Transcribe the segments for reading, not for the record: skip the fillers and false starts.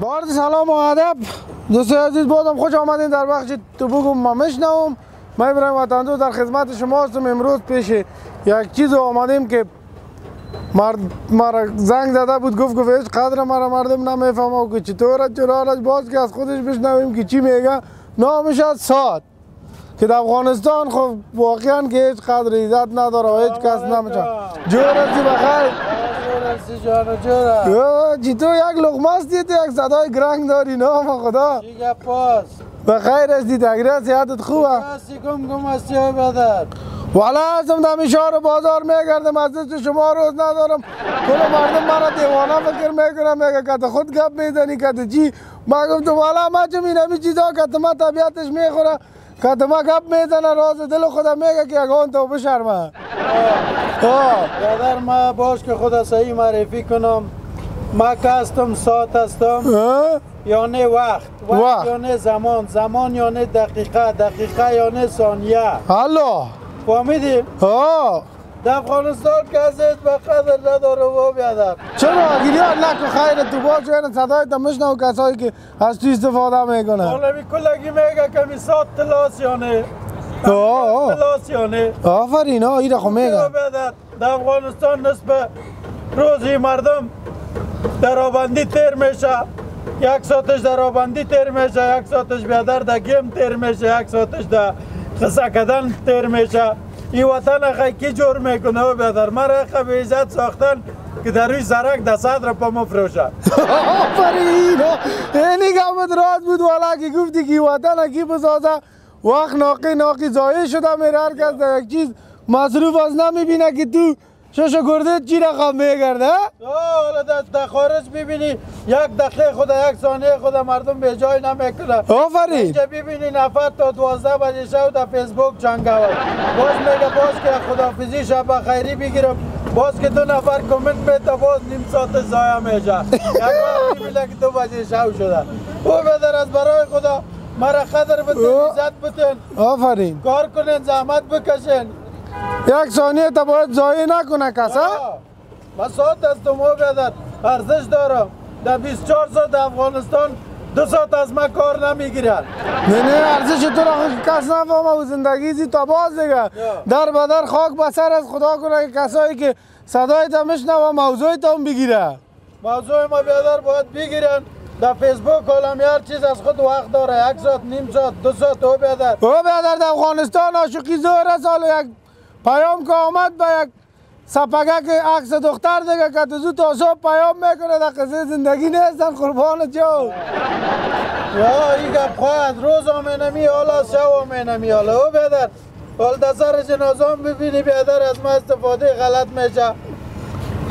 با سلام و ادب دوستان عزیز، بازم خوش آمدین در بخش تو بگم ما میشنوم. من ابراهیم وطندوست در خدمت شما هستم. امروز پیش یک چیز آمدیم که مرا زنگ زده بود، گفت هیچ قدر مرا مردم نمیفهمه که چطوره چرا باز که از خودش بشنویم که چی میگه. نامش از ساد که در افغانستان خب واقعا که هیچ قدر عزت نداره و هیچ کس نمیشه. جور هستی بخیر؟ چطور یک لقمه هستی تو یک صدای گرنگ داری نام خدا؟ چی گپ است؟ بخیر هستی؟ تگره صحتت خوبه؟ هستی گم هستی های بدر. والا هستم در شهر بازار میگردم، از دست شما روز ندارم. کل مردم مرا دیوانه فکر میکنم، میگه که خود گپ میزنی که چی؟ ما گفتم والا ما چه اینمی چیزا که ما طبیعتش میخوره که ما گپ میزنه راز دل خودم میگه که یگان تو بشرمه. برادر ما باش که خدا صحیح معرفی کنم. ما که هستم ساعت هستم یعنی وقت یعنی زمان یعنی دقیقه یعنی ثانیه. هلو فهمیدیم؟ در افغانستان که ازت به قدر نداره و بیادر. چرا اگریان نکن خیر تو باشه این صدای تا میشنو کسایی که از تو استفاده میکنن. حالا می کلگی میگه که می سات تلاس یعنی تلاس یعنی آفرین ایره خو میگه در افغانستان نسبت روزی مردم درآبندی تیر میشه، یک ساعتش درآبندی تیر میشه، یک ساعتش بیادر در گیم تیر میشه، یک ساعتش در قصه کردن تیر میشه. این وطن خیلی کی جور میکنه و بیادر مرا خیلی به عزت ساختن که در روی سرک در صدر پا مفروشه. آفرین اینی گمت راست بود والا که گفتی که وطن کی بسازه وقت ناقی ضایع شده میره، هر کس در یک چیز مصروف از نمیبینه که تو شش گرده چی رقم میگرده. حالا در خارج ببینی یک دقیقه خود یک ثانیه خود مردم به جای نمیکنه. آفرین اینجا ببینی نفر تا 12 بجه شب در فیسبوک جنگاوه، باز میگه باز که خداحافظی شب خیری بگیرم، باز که 2 نفر کامنت میده باز نیم ساعت ضایع میشه. یک وقت میبینه که 2 بجه شب شده. او بدر از برای خدا مرا قدر بتین، عزت بتین، آفرین کار کنین، زحمت بکشین. یک ثانیه تا باید ضایع نکنه کسا. من ساعت هستم و بیادر ارزش دارم. در 24 ساعت در افغانستان 2 ساعت از من کار نمیگیرن. نه ارزش تو را کس نفهمه و زندگی زی تا باز دیگه در بدر خاک بسر از خدا کنه که کسایی که صدای تا میشنوه موضوع تا هم بگیره. موضوع ما بیادر باید بگیرن. در فیسبوک کلام هر چیز از خود وقت داره، 1 ساعت، نیم ساعت، 2 ساعت. او بیادر در افغانستان عاشقی زوره. سال یک پیام که آمد به یک سپگک عکس دختر دیگه که تو زود تا صبح پیام میکنه در قصه زندگی نیستن قربان جو. یا این گپ خواهد روز آمینمی حالا شو آمینمی حالا. او بیادر حال در سر جنازه هم ببینی بیادر از ما استفاده غلط میشه.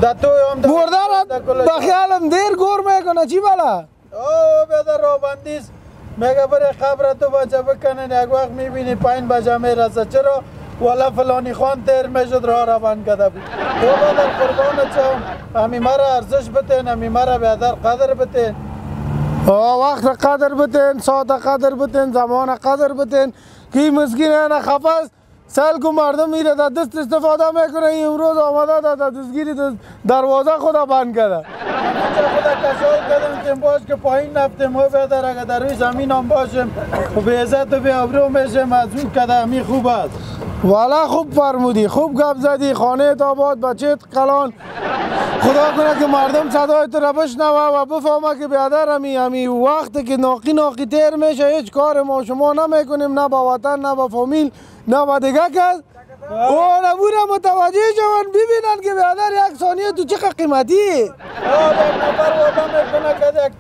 در توی هم مردن بخیالم دیر گور میکنه چی بلا؟ او بیادر رابندیست میگه بره قبر 2 بجه بکنن، یک وقت میبینی 5 بجه میرسه. چرا؟ والا فلانی خان تیر میشد راه بند کرده بود. تو بیادر قربان چم همی مرا ارزش بتین، همی مرا بیادر قدر بتین. وقت قدر بتین، ساعت قدر بتین، زمان قدر بتین. کی مسکین نه خفاس سال کو مردم میره در دست استفاده میکنه. امروز آمده در دستگیری دروازه خدا بند کرده. اینجا خدا کشال کردم که باش که پایین نفتیم و بیادر اگر در روی زمین هم باشیم به عزت و به ابرو میشیم. از اون کدمی خوب است. والا خوب فرمودی، خوب گپ زدی. خانه آباد بچت کلان. خدا کنه که مردم صدای تو را بشنوه و بفهمه که بیادر همی وقتی که ناقی تیر میشه هیچ کار ما شما نمیکنیم، نه با وطن، نه با فامیل، نه با دیگه کس. او نبوره متوجه شون ببینن که بیادر 1 ثانیه تو چقدر قیمتی. یک نفر وعده میکنه که یک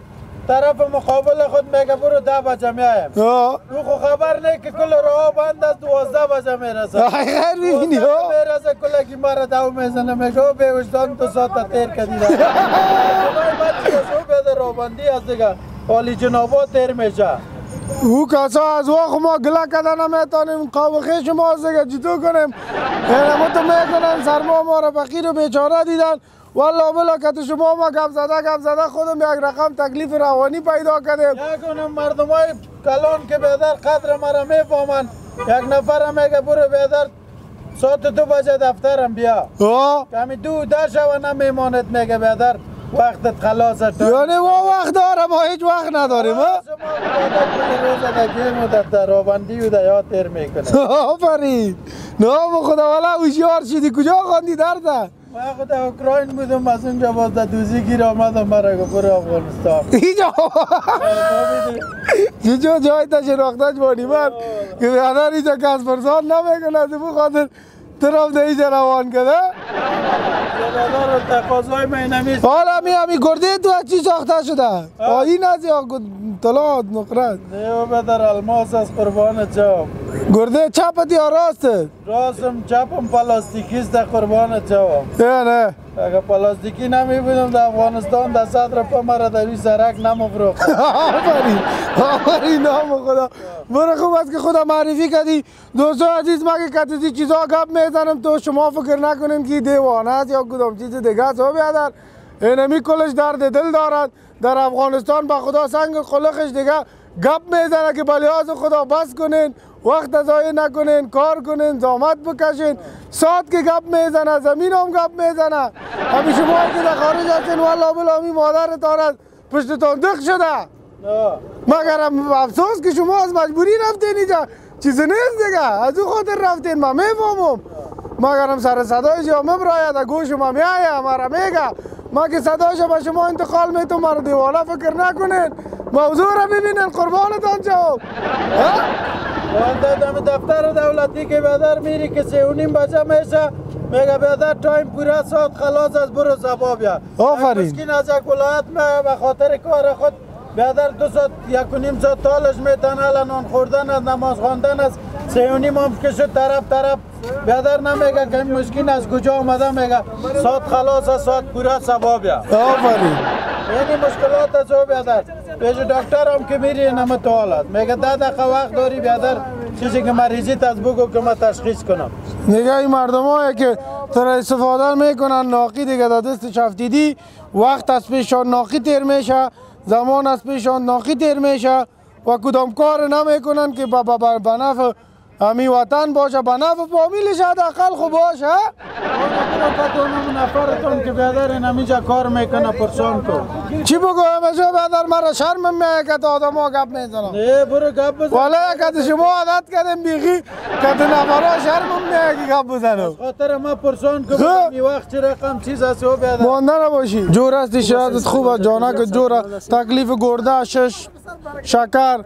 طرف مقابل خود میگه برو 10 بجه میایم. تو خو خبر نه که کل راه بند از 12 بجه میرسه. خیر ببینی میرسه کلگی مرا دو میزنه میگه به وجدان 2 ساعت تیر کردی. من چیزو به راه بندی از دیگه حالی جنابا تیر میشه. او کسا از وقت ما گله کده نمیتانیم قاوخه شما دیگه جدو کنیم. ما تو میکنن سرما ما را فقیر و بیچاره دیدن. والله بلا که شما ما گپ زده خودم یک رقم تکلیف روانی پیدا کردیم. یکونم مردمای کلان که بیادر قدر مرا میفهمن. یک نفر میگه برو بیادر ساعت 2 بجه دفترم بیا. کمی 2 شو نمیماند میگه بیادر وقتت خلاصه تو یعنی ما وقت داره ما هیچ وقت نداریم ها؟ روز در گیم و در درابندی و در یاد تیر میکنه. آفرین نام خدا والا هوشیار شدی کجا خواندی درده؟ من خود در اوکراین بودم از اونجا باز در دوزی گیر آمدم مرا گفت برو افغانستان. اینجا جای تا شناختش بانی من که بیادر اینجا کس پرسان نمیکنه دو خاطر طرف ده اینجا روان کرده. تقاضای من نمیست. حالا همی گرده تو از چی ساخته شده؟ این از یا طلا نقرت؟ نه بدر الماس از قربان جام. گرده چپت یا راسته؟ راستم چپم پلاستیکیست در قربان جام. نه اگه پلاستیکی نمی بودم در افغانستان در صد رفت مرا در روی سرک نمفروخت. آفرین نام خدا. برو خوب است که خدا معرفی کردی. دوستو عزیز ما که کسی چیزا گپ میزنم تو شما فکر نکنین که دیوانه است یا کدام چیز دیگه است. هو بیادر اینمی کلش درد دل دارد در افغانستان با خدا سنگ خلقش دیگه گپ میزنه که بلیاز خدا بس کنین وقت ضایع نکنین کار کنین زحمت بکشین ساعت که گپ میزنه زمین هم گپ میزنه همین شما که در خارج هستین والله بلامی مادرتان از پشتتان دق شده مگر افسوس که شما از مجبوری رفتین اینجا چیزی نیست دیگه از او خاطر رفتین ما میفهمم مگرم سر صدای شما برای در گوش ما میایه مرا میگه ما که صدایش به شما انتقال میتون مرا دیواله فکر نکنین موضوع را ببینین قربانتان جواب دم دفتر دولتی که بدر میری که 3:30 بجه میشه میگه بدر تایم پورا ساعت خلاص از برو سبا بیا آفرین مسکین از یک ولایت به خاطر کار خود بدر 2 ساعت 1.5 ساعت تالش میتونه الان خوردن از نماز خواندن از 3:30 هم که شد طرف بدر نمیگه که این مسکین از کجا اومده میگه ساعت خلاص از ساعت پورا سبا بیا آفرین یعنی مشکلات از او بیادر پیش دکتر هم که میری نمه تو حالت میگه 10 دقیقه وقت داری بیادر چیزی که مریضیت از بگو که من تشخیص کنم نگه این مردم هایی که ترا استفاده میکنن ناقی دیگه در دست شفتیدی وقت از پیشان ناقی تیر میشه زمان از پیشان ناقی تیر میشه و کدام کار نمیکنن که به نفع همی وطن باشه به نفع فامیلش حداقل خوب باشه نفرتون که بیادر این همینجا کار میکنه پرسان کن چی بگو همیشه بیادر مرا شرم میه که آدم ها گپ میزنم نه برو گپ بزن والا که شما عادت کردیم بیخی که نفرها شرم میه که گپ بزنم خاطر ما پرسان کن این وقت چه رقم چیز هست او بیادر مانده نباشی جور هستی شهادت خوب است جانک جور تکلیف گرده شش شکر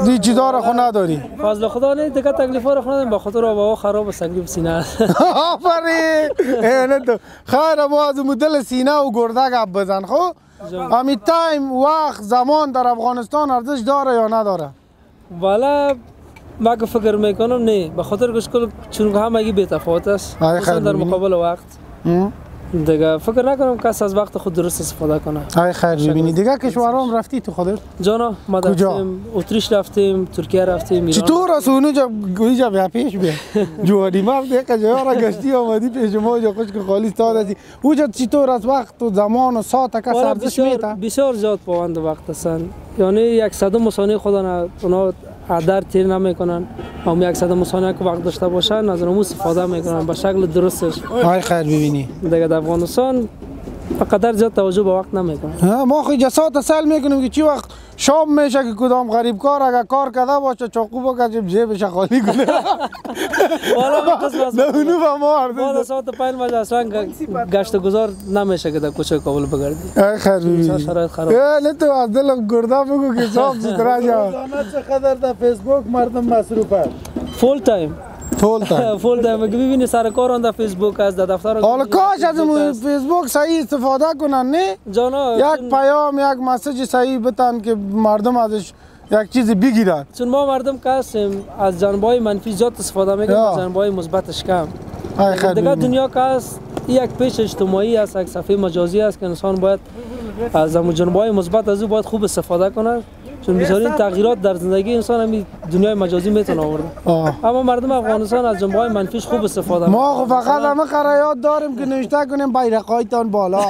دی چیزا را خو نداری فضل خدا نه دیگه تکلیف ها را خو نداریم به خاطر آب خراب و سنگی سینه آفرین نه تو خیر ما از مدل سینه و گرده گپ بزن خو همین تایم وقت زمان در افغانستان ارزش داره یا نداره والا ما که فکر میکنم نه به خاطر که چون همگی بی تفاوت است خصوصا در مقابل وقت دیگه فکر نکنم کس از وقت خود درست استفاده کنه ای خیر ببینی دیگه کشورام رفتی تو خودت جانا ما رفتیم اتریش رفتیم ترکیه رفتیم ایران چطور از اونجا گویجا بیا پیش بیا جوانی ما دیگه جا را گشتی آمدی پیش ما جو خوش که خالی استاد هستی اونجا چطور از وقت و زمان و ساعت که ارزش میته بسیار زیاد پابند وقت هستند یعنی 100 ثانیه خدا اونا عدر تیر نمیکنن هم 100 ثانیه که وقت داشته باشن از اون استفاده میکنن به شکل درستش ای خیر ببینی دیگه در افغانستان فقط زیاد توجه به وقت نمیکنن ما خو جسات سال میکنیم که چی وقت شام میشه که کدام غریب کار اگر کار کرده باشه چاقو بکشه جیبش خالی کنه والا قسم نه اونو با ما بعد ساعت 5 بجه اصلا گشت گذار نمیشه که در کوچه کابل بگردی ای خیر ببینی شرایط خراب نه تو از دل گرده بگو که صاف سترا جا چقدر در فیسبوک مردم مصروفه فول تایم فول تایم که ببینی سر کار در فیسبوک از در دفتر حالا کاش از فیسبوک صحیح استفاده کنن نه جانا یک پیام یک مسیج صحیح بتن که مردم ازش یک چیزی بگیرن چون ما مردم که هستیم از جنبه‌های منفی زیاد استفاده میکنیم از جنبه‌های مثبتش کم دیگه دنیا که هست یک پیش اجتماعی است یک صفحه مجازی است که انسان باید از جنبه‌های مثبت از او باید خوب استفاده کنه چون بسیارین تغییرات در زندگی انسان همین دنیای مجازی میتونه آورده اما مردم افغانستان از جنبه‌های منفیش خوب استفاده ما فقط همه قرایات داریم که نوشته کنیم بیرقایتان بالا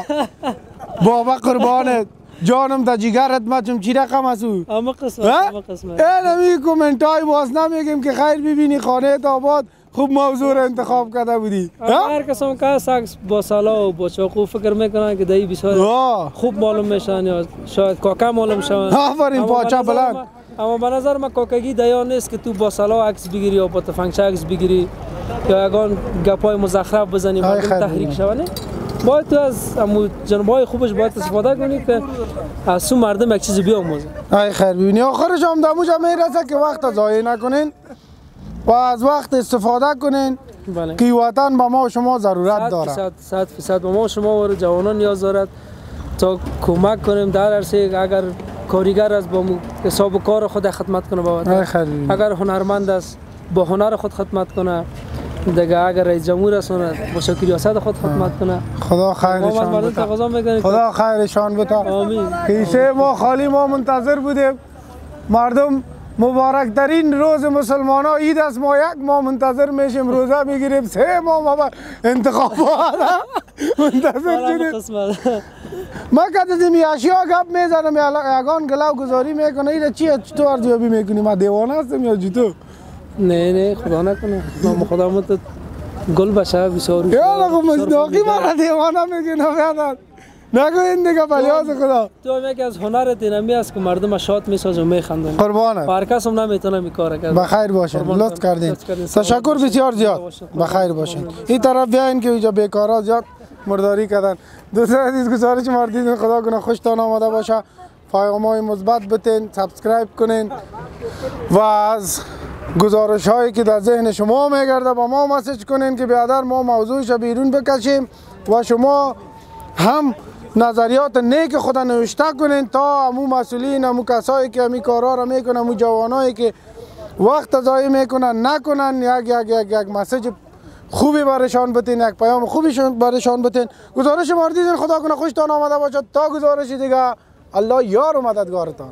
بابا قربانت جانم در جگرت مچم چی رقم است او اما قسمت این همی کومنت های باز نمیگیم که خیر ببینی خانه آباد خوب موضوع را انتخاب کرده بودی. هر کسام که سکس با سالا و با چاقو فکر میکنن که دایی بسیار خوب معلوم میشن یا شاید کاکا معلوم شون. آفرین پاچه بلند. اما به نظر من کاکگی دیا نیست که تو با سالا عکس بگیری یا با تفنگچه عکس بگیری یا یگان گپای مزخرف بزنی مردم تحریک شونه. باید تو از جنبای خوبش باید استفاده کنی که از سو مردم یک چیزی بیاموزه. ای خیر ببینی آخرش هم دموجا میرسه که وقت ضایع نکنین و از وقت استفاده کنین که وطن به ما و شما ضرورت داره. 100% به ما و شما و جوانان نیاز دارد تا کمک کنیم در عرصه اگر کارگر است با حساب کار خود خدمت کنه با وطن. اگر هنرمند است با هنر خود خدمت کنه. دیگه اگر رئیس جمهور است با ریاست خود خدمت کنه. خدا خیرشان بده. خدا خیرشان بده. آمین. کیسه ما خالی ما منتظر بودیم. مردم مبارک ترین روز مسلمان ها عید است، ما یک ماه منتظر میشیم روزه میگیریم 3 ماه ما انتخابات منتظر شدیم. ما که از این اشیا گپ میزنم یگان گلو گذاری میکنه ایده چی تو ارزیابی میکنی؟ ما دیوانه هستم یا جتو؟ نه خدا نکنه نام خدا مت گل بشه بسیار یا لگو مصداقی ما دیوانه میگی نمیادن نگو این دیگه بلیاز خدا تو میگی از هنر دینمی است که مردم شاد میسازه و میخندن قربانه هر کس هم نمیتونه این کارو کنه. بخیر باشین لطف کردین تشکر بسیار زیاد بخیر باشین. این طرف بیاین که اینجا بیکارا زیاد مرداری کردن. دوستان عزیز گزارش مردین خدا کنه خوشتان آمده باشه، پیام‌های مثبت بتین، سابسکرایب کنین و از گزارش هایی که در ذهن شما میگرده با ما مسیج کنین که بیادر ما موضوعش بیرون بکشیم و شما هم نظریات نیک خود نوشته کنین تا امو مسئولین امو کسایی که امی کارا را میکنن امو جوانایی که وقت ضایع میکنن نکنن یک مسیج خوبی برشان بتین، یک پیام خوبی برشان بتین. گزارش مردین خدا کنه خوشتان آمده باشد تا گزارش دیگه. الله یار و مددگارتان.